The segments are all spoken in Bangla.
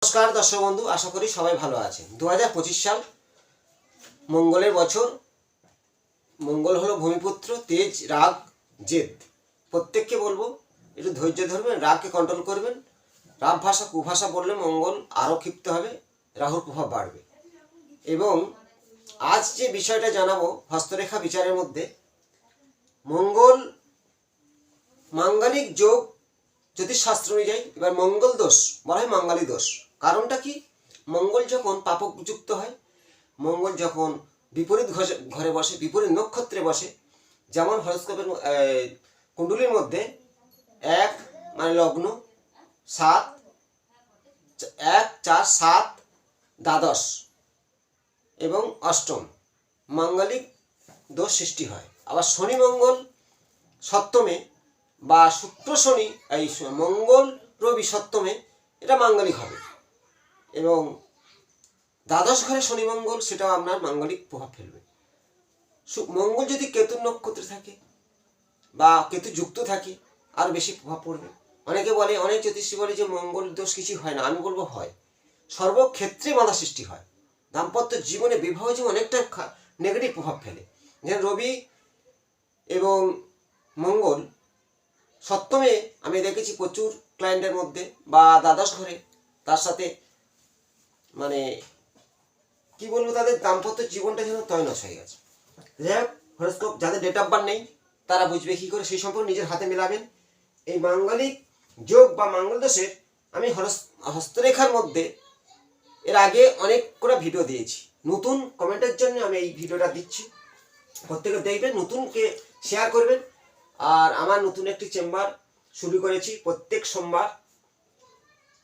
নমস্কার দর্শক বন্ধু, আশা করি সবাই ভালো আছেন। 2025 সাল মঙ্গলের বছর। মঙ্গল হলো ভূমিপুত্র, তেজ, রাগ, জেদ। প্রত্যেককে বলবো একটু ধৈর্য ধরবেন, রাগকে কন্ট্রোল করবেন। রাগ ভাষা কুভাষা বললে মঙ্গল আরও ক্ষিপ্ত হবে, রাহুর প্রভাব বাড়বে। এবং আজ যে বিষয়টা জানাবো হস্তরেখা বিচারের মধ্যে, মঙ্গল মাঙ্গলিক যোগ জ্যোতিষশাস্ত্র অনুযায়ী। এবার মঙ্গল দোষ বলা হয় মাঙ্গলিক দোষ। কারণটা কি? মঙ্গল যখন পাপযুক্ত হয়, মঙ্গল যখন বিপরীত ঘরে বসে, বিপরীত নক্ষত্রে বসে, যেমন হরস্কোপের কুণ্ডলীর মধ্যে 1 মানে লগ্ন, 7 1 4 7 দ্বাদশ এবং অষ্টম মাঙ্গলিক দোষ সৃষ্টি হয়। আবার শনি মঙ্গল সপ্তমে বা শুক্র শনি, এই মঙ্গল রবি সপ্তমে, এটা মাঙ্গলিক হবে। এবং দ্বাদশ ঘরে শনি মঙ্গল, সেটাও আপনার মাঙ্গলিক প্রভাব ফেলবে। মঙ্গল যদি কেতু নক্ষত্রে থাকে বা কেতু যুক্ত থাকে, আর বেশি প্রভাব পড়বে। অনেকে বলে, অনেক জ্যোতিষী বলে যে মঙ্গল দোষ কিছুই হয় না। আমি বলবো হয়, সর্বক্ষেত্রে বাধা সৃষ্টি হয়। দাম্পত্য জীবনে, বিবাহ জীবনে অনেকটা নেগেটিভ প্রভাব ফেলে। যেমন রবি এবং মঙ্গল সপ্তমে আমি দেখেছি প্রচুর ক্লায়েন্টের মধ্যে, বা দ্বাদশ ঘরে, তার সাথে মানে কি বলবো, তাদের দাম্পত্য জীবনটা যেন তয়নস হয়ে গেছে। যাই হোক, হরস্কোপ যাদের ডেট অফ বার্থ নেই তারা বুঝবে কী করে, সেই সম্পর্কে নিজের হাতে মেলাবেন। এই মাঙ্গলিক যোগ বা মঙ্গল দোষের আমি হস্তরেখার মধ্যে এর আগে অনেক করে ভিডিও দিয়েছি। নতুন কমেন্টের জন্য আমি এই ভিডিওটা দিচ্ছি। প্রত্যেকে দেখবেন, নতুনকে শেয়ার করবেন। আর আমার নতুন একটি চেম্বার শুরু করেছি। প্রত্যেক সোমবার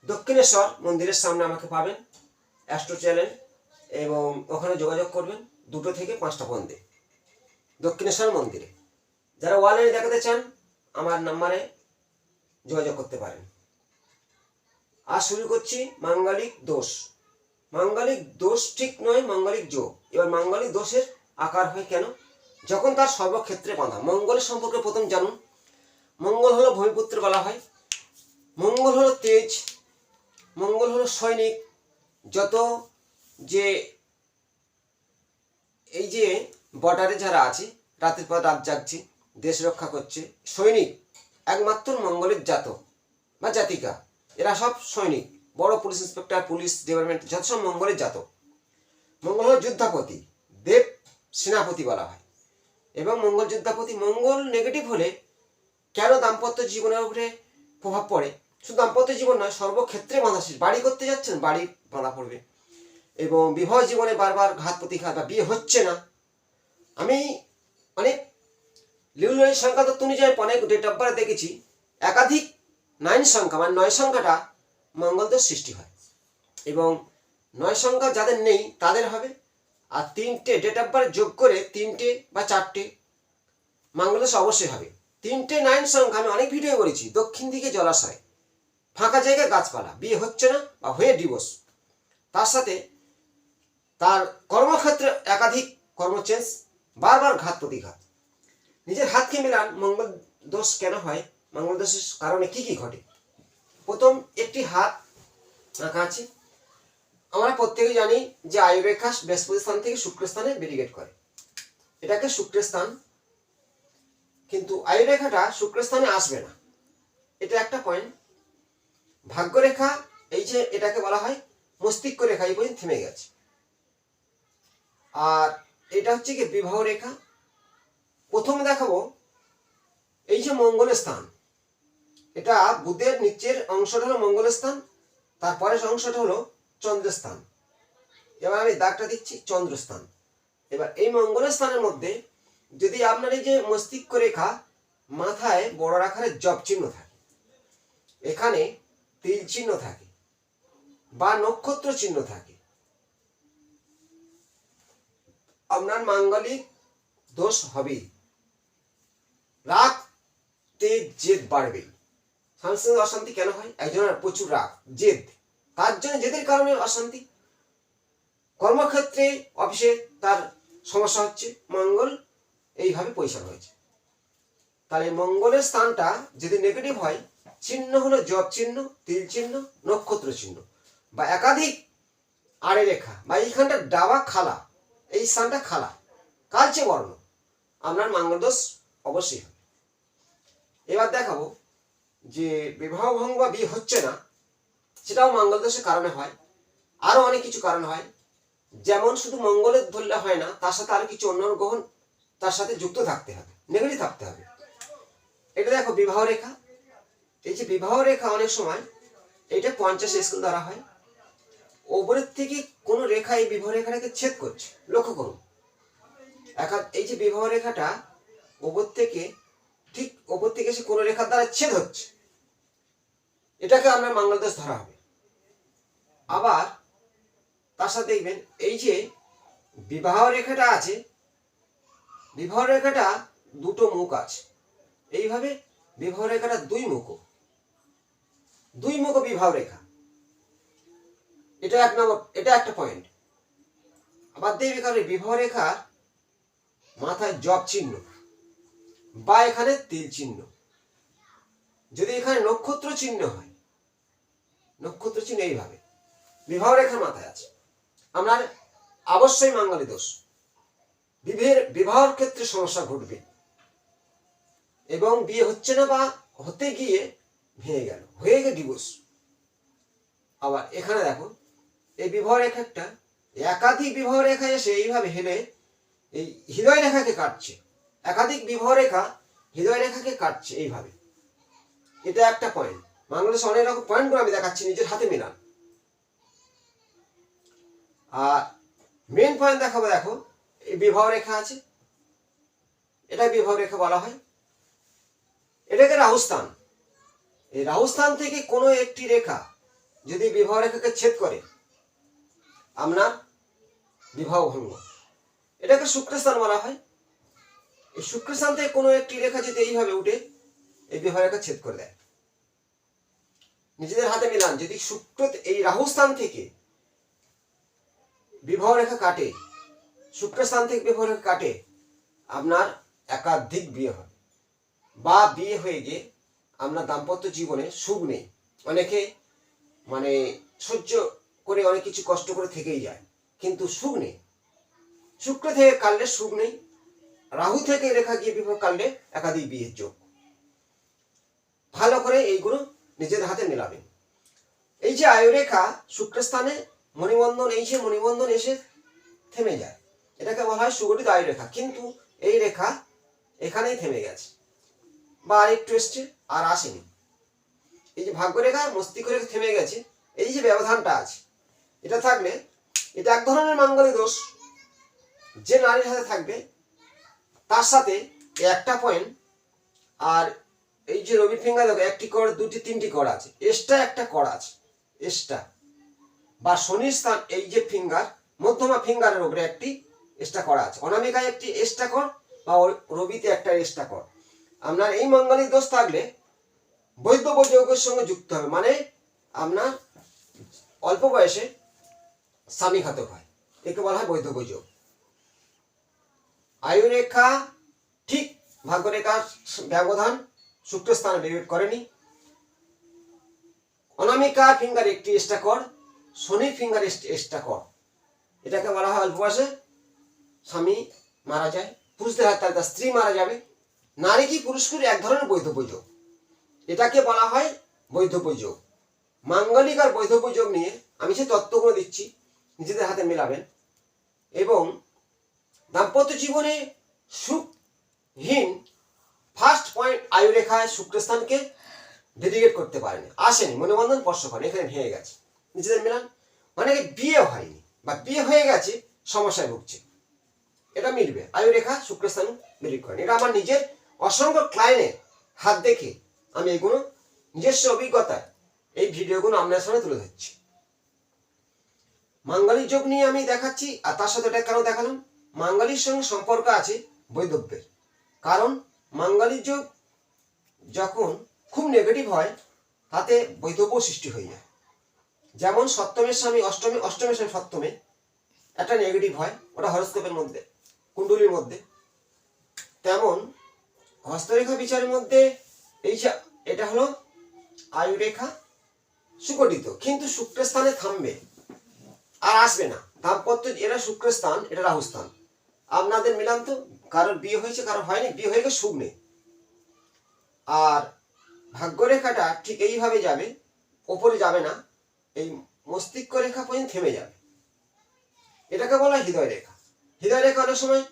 দক্ষিণেশ্বর মন্দিরের সামনে আমাকে পাবেন, অ্যাস্ট্রো চ্যানেল, এবং ওখানে যোগাযোগ করবেন 2টো থেকে 5টা পর্যন্ত দক্ষিণেশ্বর মন্দিরে। যারা অনলাইনে দেখাতে চান আমার নাম্বারে যোগাযোগ করতে পারেন। আর শুরু করছি মাঙ্গলিক দোষ। মাঙ্গলিক দোষ ঠিক নয়, মাঙ্গলিক যোগ। এবার মাঙ্গলিক দোষের আকার হয় কেন? যখন তার সর্বক্ষেত্রে বাঁধা। মঙ্গলের সম্পর্কে প্রথম জানুন। মঙ্গল হলো ভূমিপুত্র বলা হয়, মঙ্গল হলো তেজ, মঙ্গল হলো সৈনিক। যত যে এই যে বর্ডারে যারা আছে, রাতের পর রাত জাগছে, দেশ রক্ষা করছে, সৈনিক একমাত্র মঙ্গলের জাতক বা জাতিকা। এরা সব সৈনিক, বড় পুলিশ ইন্সপেক্টর, পুলিশ ডিপার্টমেন্ট, যত সব মঙ্গলের জাতক। মঙ্গল হলো যুদ্ধাপতি, দেব সেনাপতি বলা হয়। এবং মঙ্গল যুদ্ধাপতি। মঙ্গল নেগেটিভ হলে কেন দাম্পত্য জীবনের উপরে প্রভাব পড়ে? শুধু দাম্পত্য জীবন নয়, সর্বক্ষেত্রে বাধা সৃষ্টি। বাড়ি করতে যাচ্ছেন, বাড়ি বাধা পড়বে। এবং বিবাহ জীবনে বারবার ঘাত প্রতিঘাত, বা বিয়ে হচ্ছে না। আমি অনেক লিউলারি সংখ্যা তত্ত্ব অনুযায়ী অনেক ডেট অফ বার্থ দেখেছি, একাধিক 9 সংখ্যা মানে 9 সংখ্যাটা মঙ্গলদোষ সৃষ্টি হয়। এবং 9 সংখ্যা যাদের নেই তাদের হবে। আর 3টে ডেট অফ বার্থ যোগ করে 3টে বা 4টে মঙ্গলদোষ অবশ্যই হবে। 3টে 9 সংখ্যা আমি অনেক ভিডিও করেছি। দক্ষিণ দিকে জলাশয়, ফাঁকা জায়গায় গাছপালা, বিয়ে হচ্ছে না বা হয়ে ডিভোর্স, তার সাথে তার কর্মক্ষেত্রে একাধিক কর্ম চেঞ্জ, বারবার ঘাত প্রতিঘাত। নিজের হাতকে মেলান, মঙ্গল দোষ কেন হয়, মঙ্গল দোষের কারণে কি কি ঘটে। প্রথম, একটি হাত আঁকা আছে। আমরা প্রত্যেকে জানি যে আয়ুরেখা বৃহস্পতি স্থান থেকে শুক্রস্থানে ব্যারিকেড করে, এটাকে শুক্রস্থান। কিন্তু আয়ুরেখাটা শুক্রস্থানে আসবে না, এটা একটা পয়েন্ট। ভাগ্যরেখা, এই যে এটাকে বলা হয় মস্তিষ্ক রেখা, এই পর্যন্ত থেমে গেছে। আর এটা হচ্ছে কি বিবাহ রেখা। প্রথমে দেখাবো এই যে মঙ্গলের স্থান, এটা বুধের নিচের অংশটা হলো মঙ্গলের স্থান, তারপরের অংশটা হলো চন্দ্রস্থান। এবার আমি দাগটা দিচ্ছি চন্দ্রস্থান। এবার এই মঙ্গলের স্থানের মধ্যে যদি আপনার এই যে মস্তিষ্ক রেখা, মাথায় বড় আকারের জপ চিহ্ন থাকে, এখানে তিল চিহ্ন থাকে বা নক্ষত্র চিহ্ন থাকে, আপনার মাঙ্গলিক দোষ হবেই। রাগ, তেজ, জেদ বাড়বে। স্বামীর সঙ্গে অশান্তি কেন হয়? একজনের প্রচুর রাগ, জেদ, তার জন্য জেদের কারণে অশান্তি। কর্মক্ষেত্রে, অফিসে তার সমস্যা হচ্ছে, মঙ্গল এইভাবে পরিচালনা হয়েছে। তাহলে মঙ্গলের স্থানটা যদি নেগেটিভ হয়, চিহ্ন হলো জপ চিহ্ন, তিল চিহ্ন, নক্ষত্র চিহ্ন। বা একাধিক আড়ে রেখা বা এইখানটা ডাবা খালা, এই স্থানটা খালা, কালচে বর্ণ, আপনার মাঙ্গল দোষ অবশ্যই হবে। এবার দেখাবো যে বিবাহ ভঙ্গ বা বিয়ে হচ্ছে না, সেটাও মঙ্গল দোষের কারণে হয়। আরো অনেক কিছু কারণ হয়, যেমন শুধু মঙ্গলের ধরলে হয় না, তার সাথে আরো কিছু অন্য গ্রহ তার সাথে যুক্ত থাকতে হবে, নেগেটিভ থাকতে হবে। এটা দেখো বিবাহ রেখা, এই যে বিবাহ রেখা অনেক সময় এটা 50 স্কেল ধরা হয়, ওপরের থেকে কোনো রেখা এই বিবাহ রেখাটাকে ছেদ করছে, লক্ষ্য করুন। এই যে বিবাহ রেখাটা ওপর থেকে, ঠিক ওপর থেকে এসে কোনো রেখার দ্বারা ছেদ হচ্ছে, এটাকে আমরা মঙ্গল দোষ ধরা হবে। আবার তার সাথে দেখবেন এই যে বিবাহ রেখাটা আছে, বিবাহ রেখাটা দুটো মুখ আছে, এইভাবে বিবাহ রেখাটা দুই মুখ বিবাহ রেখা, এটা এক নম্বর, এটা একটা পয়েন্ট। আবার দেখবে কারণ বিবাহ রেখার মাথায় জব চিহ্ন বা এখানে তিল চিহ্ন, যদি এখানে নক্ষত্র চিহ্ন হয়, নক্ষত্র চিহ্ন এইভাবে বিবাহ রেখার মাথায় আছে, আপনার অবশ্যই মাঙ্গলিক দোষ, বিবাহের ক্ষেত্রে সমস্যা ঘটবে এবং বিয়ে হচ্ছে না বা হতে গিয়ে ভেঙে গেল, হয়ে গেল ডিভোর্স। আবার এখানে দেখো এই বিবাহ রেখাটা একাধিক বিবাহ রেখা এসে এইভাবে হেলে এই হৃদয় রেখাকে কাটছে, একাধিক বিবাহ রেখা হৃদয় রেখাকে কাটছে এইভাবে। এটা একটা পয়েন্ট। বাংলাদেশে অনেক রকম পয়েন্টগুলো আমি দেখাচ্ছি, নিজের হাতে মিলান। আর মেন পয়েন্ট দেখাবো, দেখো এই বিবাহ রেখা আছে, এটা বিবাহ রেখা বলা হয়, এটাকে রাহুস্থান। এই রাহুস্থান থেকে কোনো একটি রেখা যদি বিবাহ রেখাকে ছেদ করে, আপনার বিবাহ ভঙ্গ। এটাকে শুক্রস্থান বলা হয়। এই শুক্রস্থান থেকে কোনো একটি রেখা যদি এইভাবে উঠে এই বিবাহ রেখা ছেদ করে দেয়, নিজেদের হাতে মিলান। যদি শুক্র এই রাহুস্থান থেকে বিবাহ রেখা কাটে, শুক্রস্থান থেকে বিবাহ রেখা কাটে, আপনার একাধিক বিয়ে হয় বা বিয়ে হয়ে গিয়ে আপনার দাম্পত্য জীবনে সুখ নেই। অনেকে মানে সহ্য করে অনেক কিছু কষ্ট করে থেকেই যায়, কিন্তু সুখ নেই। শুক্র থেকে কাটলে সুখ নেই, রাহু থেকে রেখা গিয়ে বিবাহ কাটলে একাধিক বিয়ের যোগ। ভালো করে এইগুলো নিজের হাতে মেলাবেন। এই যে আয়ুরেখা শুক্রস্থানে মণিবন্ধন, এই যে মণিবন্ধন এসে থেমে যায়, এটাকে বলা হয় সুগঠিত আয়ুরেখা, কিন্তু এই রেখা এখানেই থেমে গেছে বা আরেকটু এসছে আর আসেনি। এই যে ভাগ্যরেখা মস্তিষ্ক রেখা থেমে গেছে, এই যে ব্যবধানটা আছে, এটা থাকলে এটা এক ধরনের মাঙ্গলিক দোষ। যে নারীর হাতে থাকবে তার সাথে একটা পয়েন্ট, আর এই যে রবি ফিঙ্গার দেখো একটি কর, দুটি, তিনটি কর আছে, এক্সট্রা একটা কর আছে, এক্সট্রা। বা শনির স্থান এই যে ফিঙ্গার, মধ্যমা ফিঙ্গারের উপরে একটি এক্সট্রা করা আছে, অনামিকায় একটি এক্সট্রা কর বা রবিতে একটা এক্সট্রা কর। আপনার এই মাঙ্গলিক দোষ থাকলে বৈধ যৌগের সঙ্গে যুক্ত হবে, মানে আপনার অল্প বয়সে স্বামী ঘাতক হয়, একে বলা হয় বৈধ যোগ। আয়ুরেখা ঠিক ভাগ্যরেখার ব্যবধান শুক্রস্থানে বিভেদ করেনি। অনামিকা ফিঙ্গার একটি এক্সট্রা কর, শনির ফিঙ্গার এক্সট্রা কর, এটাকে বলা হয় অল্প বয়সে স্বামী মারা যায়। পুরুষদের হাতে তার স্ত্রী মারা যাবে, নারী কি পুরুষকে এক ধরনের বৈধ যোগ, এটাকে বলা হয় বৈধ যোগ। মাঙ্গলিক আর বৈধ যোগ নিয়ে আমি সে তত্ত্বগুলো দিচ্ছি, নিজেদের হাতে মেলাবেন। এবং দাম্পত্য জীবনে সুখহীন ফার্স্ট পয়েন্ট আয়ুরেখায় শুক্রস্থানকে ডেডিকেট করতে পারেনি, আসেনি, মনোবন্ধন স্পর্শ করেনি, এখানে ভেঙে গেছে, নিজেদের মেলান। অনেকে বিয়ে হয়নি বা বিয়ে হয়ে গেছে, সমস্যায় ভুগছে, এটা মিলবে, আয়ুরেখা শুক্রস্থান ডেডিকেট করেনি। এটা আমার নিজের অসংখ্য ক্লায়েন্টের হাত দেখে আমি এগুলো নিজস্ব অভিজ্ঞতায় এই ভিডিওগুলো আপনার সামনে তুলে ধরছি। মাঙ্গলিক যোগ নিয়ে আমি দেখাচ্ছি, আর তার সাথে এটা কেন দেখালাম, মাঙ্গলিক সঙ্গে সম্পর্ক আছে বৈধব্যের। কারণ মাঙ্গলিক যোগ যখন খুব নেগেটিভ হয়, তাতে বৈধব্য সৃষ্টি হয়ে যায়। যেমন সপ্তমের স্বামী অষ্টমে, অষ্টমের স্বামী সপ্তমে, একটা নেগেটিভ হয়, ওটা হরস্কোপের মধ্যে, কুণ্ডলীর মধ্যে। তেমন হস্তরেখা বিচারের মধ্যে এই যে এটা হলো আয়ুরেখা, সুগঠিত, কিন্তু শুক্রের স্থানে থামবে, আর আসবে না। দাম্পত্য, এরা শুক্রের স্থান, এটা রাহু স্থান। আপনাদের মিলান তো, কারোর বিয়ে হয়েছে কারোর হয়নি, বিয়ে হয়ে গেলে সুখ নেই। আর ভাগ্যরেখাটা ঠিক এইভাবে যাবে, ওপরে যাবে না, এই মস্তিষ্ক রেখা পর্যন্ত থেমে যাবে। এটাকে বলা হয় হৃদয় রেখা। হৃদয় রেখা অনেক সময়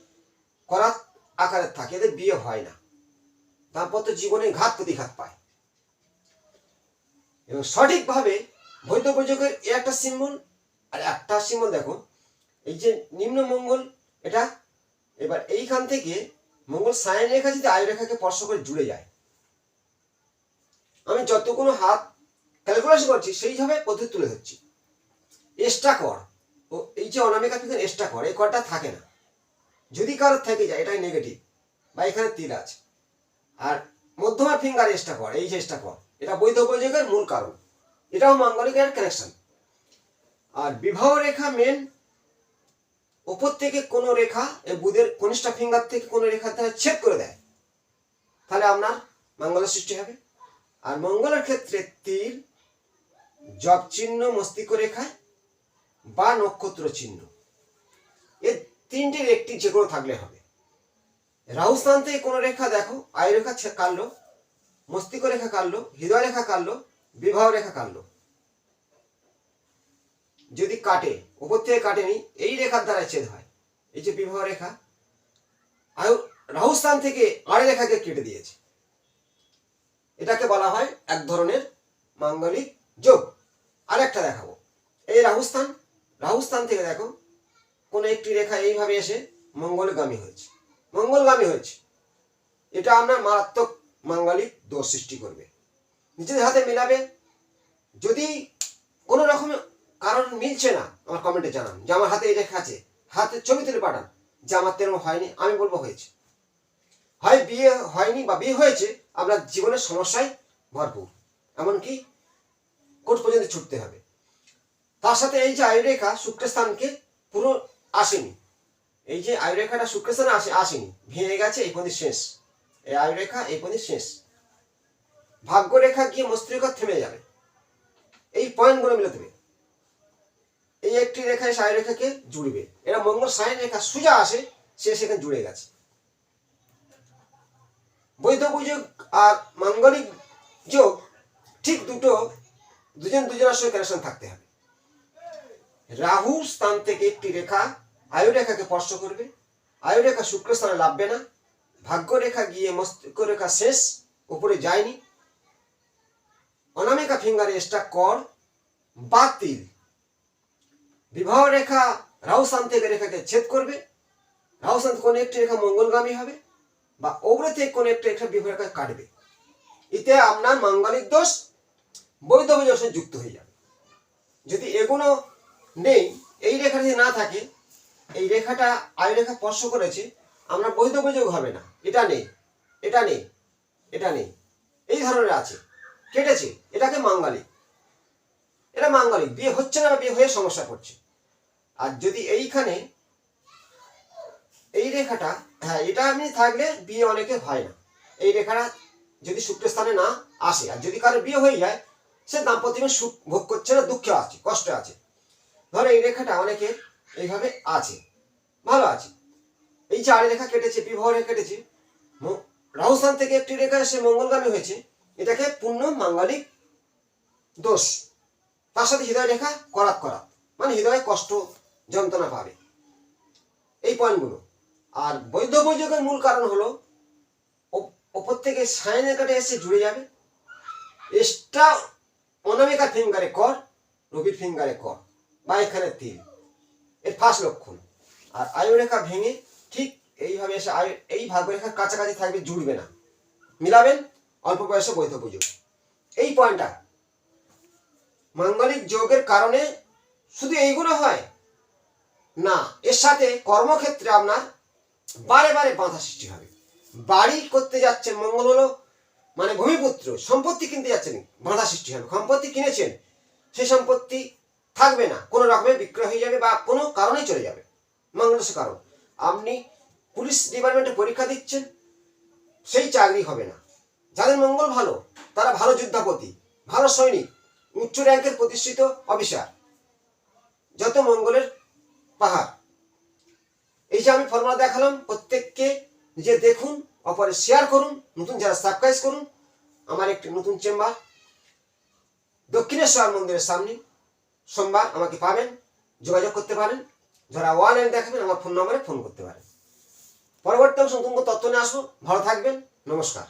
করাত আকারের থাকে, এদের বিয়ে হয় না, দাম্পত্য জীবনে ঘাত প্রতিঘাত পায়। এবং সঠিকভাবে বৈধ প্রযোগের একটা সিম্বল, আর একটা সিম্বল দেখো, এই যে নিম্ন মঙ্গল, এটা এবার এইখান থেকে মঙ্গল সায়ন রেখা যদি আয়ু রেখাকে স্পর্শ করে জুড়ে যায়, আমি যতগুলো হাত ক্যালকুলেশন করছি সেইভাবে পদ্ধতি তুলে ধরছি। এক্সট্রা কর ও এই যে অনামিকা পিছনে এক্সট্রা কর, এই করটা থাকে না। যদি কারোর থেকে যায় এটাই নেগেটিভ, বা এখানে তিল আছে। আর মধ্যমার ফিঙ্গার এক্সট্রা কর, এই যে এক্সট্রা কর, এটা বৈধ প্রযোগের মূল কারণ, এটাও মাঙ্গলিকের কানেকশন। আর বিবাহ রেখা মেন, উপর থেকে কোনো রেখা এই বুধের কনিষ্ঠ ফিঙ্গার থেকে কোনো রেখার দ্বারা ছেদ করে দেয়, তাহলে আপনার মঙ্গলের সৃষ্টি হবে। আর মঙ্গলের ক্ষেত্রে তীর, জপ চিহ্ন মস্তিষ্ক রেখায় বা নক্ষত্র চিহ্ন, এই তিনটির একটি যে কোনো থাকলে হবে। রাহু স্থান থেকে কোনো রেখা দেখো, আয়ু রেখা কাটলো, মস্তিষ্ক রেখা কাটলো, হৃদয় রেখা কাটলো, বিবাহ রেখা কাটলো। যদি কাটে, উপর থেকে কাটেনি, এই রেখার দ্বারা ছেদ হয়। এই যে বিবাহ রেখা, আয়ু রাহু স্থান থেকে আড়ে রেখাকে কেটে দিয়েছে, এটাকে বলা হয় এক ধরনের মাঙ্গলিক যোগ। আরেকটা দেখাবো, এই রাহুস্থান, রাহুস্থান থেকে দেখো কোনো একটি রেখা এইভাবে এসে মঙ্গলগামী হয়েছে, মঙ্গলগামী হয়েছে, এটা আপনার মারাত্মক মাঙ্গলিক দোষ সৃষ্টি করবে। নিজেদের হাতে মিলাবে, যদি কোনো রকমের কারণ মিলছে না আমার কমেন্টে জানান, যে আমার হাতে এই রেখা আছে, হাতে ছবি তুলে পাঠান যে আমার তেরো হয়নি, আমি বলবো হয়েছে। হয় বিয়ে হয়নি বা বিয়ে হয়েছে, আপনার জীবনের সমস্যায় ভরপুর, এমনকি কোর্ট পর্যন্ত ছুটতে হবে। তার সাথে এই যে আয়ুরেখা শুক্রস্থানকে পুরো আসেনি, এই যে আয়ুরেখাটা শুক্রস্থানে আসেনি, ভেঙে গেছে, এই পর্যন্ত শেষ। এই আয়ুরেখা এই পর্যন্ত শেষ, ভাগ্যরেখা গিয়ে মস্তিষ্ক থেমে যাবে। এই পয়েন্টগুলো মিলে দেবে, এই একটি রেখা এসে আয়ুরেখাকে জুড়বে, এরা মঙ্গল সায়ন রেখা সোজা আসে, সে সেখানে জুড়ে গেছে। বৈধ যোগ আর মাঙ্গলিক যোগ ঠিক দুজনের সঙ্গে কানেকশন থাকতে হবে। রাহু স্থান থেকে একটি রেখা আয়ু রেখাকে স্পর্শ করবে, আয়ু রেখা শুক্র স্থানে লাভবে না, ভাগ্য রেখা গিয়ে মস্তিষ্ক রেখা শেষ, উপরে যায়নি, অনামিকা ফিঙ্গারে এক্সট্রা কর বা তিল। বিবাহ রেখা রাহু স্থান থেকে রেখাকে ছেদ করবে, রাহু স্থান কোনো একটি রেখা মঙ্গলগামী হবে, বা ওপরে থেকে কোনো একটা রেখা বিবাহ রেখা কাটবে। এতে আপনার মাঙ্গলিক দোষ বৈধ যোগে যুক্ত হয়ে যাবে। যদি এগুলো নেই, এই রেখা যদি না থাকে, এই রেখাটা আয়ু রেখা স্পর্শ করেছে, আমরা বৈধ যোগ হবে না, এটা নেই, এটা নেই, এটা নেই, এই ধরনের আছে, কেটেছে, এটাকে মাঙ্গলিক, এটা মাঙ্গলিক, বিয়ে হচ্ছে না, বিয়ে হয়ে সমস্যা করছে। আর যদি এইখানে এই রেখাটা, হ্যাঁ এটা এমনি থাকলে বিয়ে অনেকে হয় না, এই রেখাটা যদি শুক্রস্থানে না আসে, আর যদি কারো বিয়ে হয়ে যায়, সে দাম্পত্য জীবন সুখ ভোগ করছে না, দুঃখে আছে, কষ্টে আছে। ধরো এই রেখাটা অনেকে এইভাবে আছে, ভালো আছে, এই যে আড়ে রেখা কেটেছে, বিবাহ রেখা কেটেছে, রাহু স্থান থেকে একটি রেখা এসে মঙ্গলগামী হয়েছে, এটাকে পূর্ণ মাঙ্গলিক দোষ। তার সাথে হৃদয় রেখা করাত, মানে হৃদয়ে কষ্ট যন্ত্রণা পাবে, এই পয়েন্টগুলো। আর বৈধ যোগের মূল কারণ হলো ওপর থেকে সায়ন রেখাটা এসে জুড়ে যাবে, এক্সট্রা অনামিকা ফিঙ্গারে কর, রবির ফিঙ্গারে কর, বা এখানে তিল, এর ফার্স্ট লক্ষণ। আর আয়ু রেখা ভেঙে ঠিক এইভাবে এসে এই ভাগ্যরেখার কাছাকাছি থাকবে, জুড়বে না, মিলাবেন, অল্প বয়সে বৈধ যোগ। এই পয়েন্টটা মাঙ্গলিক যোগের কারণে শুধু এইগুলো হয় না, এর সাথে কর্মক্ষেত্রে আপনার বারে বারে বাধা সৃষ্টি হবে। বাড়ি করতে যাচ্ছেন, মঙ্গল হলো মানে ভূমিপুত্র, সম্পত্তি কিনতে যাচ্ছেন, বাধা সৃষ্টি হবে। সম্পত্তি কিনেছেন, সেই সম্পত্তি থাকবে না, কোনো রকমে বিক্রয় হয়ে যাবে, বা কোনো কারণে চলে যাবে, মঙ্গলের কারণ। আপনি পুলিশ ডিপার্টমেন্টে পরীক্ষা দিচ্ছেন, সেই চাকরি হবে না। যাদের মঙ্গল ভালো, তারা ভালো যুদ্ধাপতি, ভালো সৈনিক, উচ্চ র্যাঙ্কের প্রতিষ্ঠিত অফিসার, যত মঙ্গলের পাহাড়। এই যে আমি ফর্মুলা দেখালাম, প্রত্যেককে নিজে দেখুন, অপরে শেয়ার করুন, নতুন যারা সাবস্ক্রাইব করুন। আমার একটি নতুন চেম্বার দক্ষিণেশ্বর মন্দিরের সামনে, সোমবার আমাকে পাবেন, যোগাযোগ করতে পারেন। যারা অনলাইন দেখাবেন আমার ফোন নম্বরে ফোন করতে পারেন। পরবর্তী অংশ নতুন তথ্য নিয়ে আসবো। ভালো থাকবেন, নমস্কার।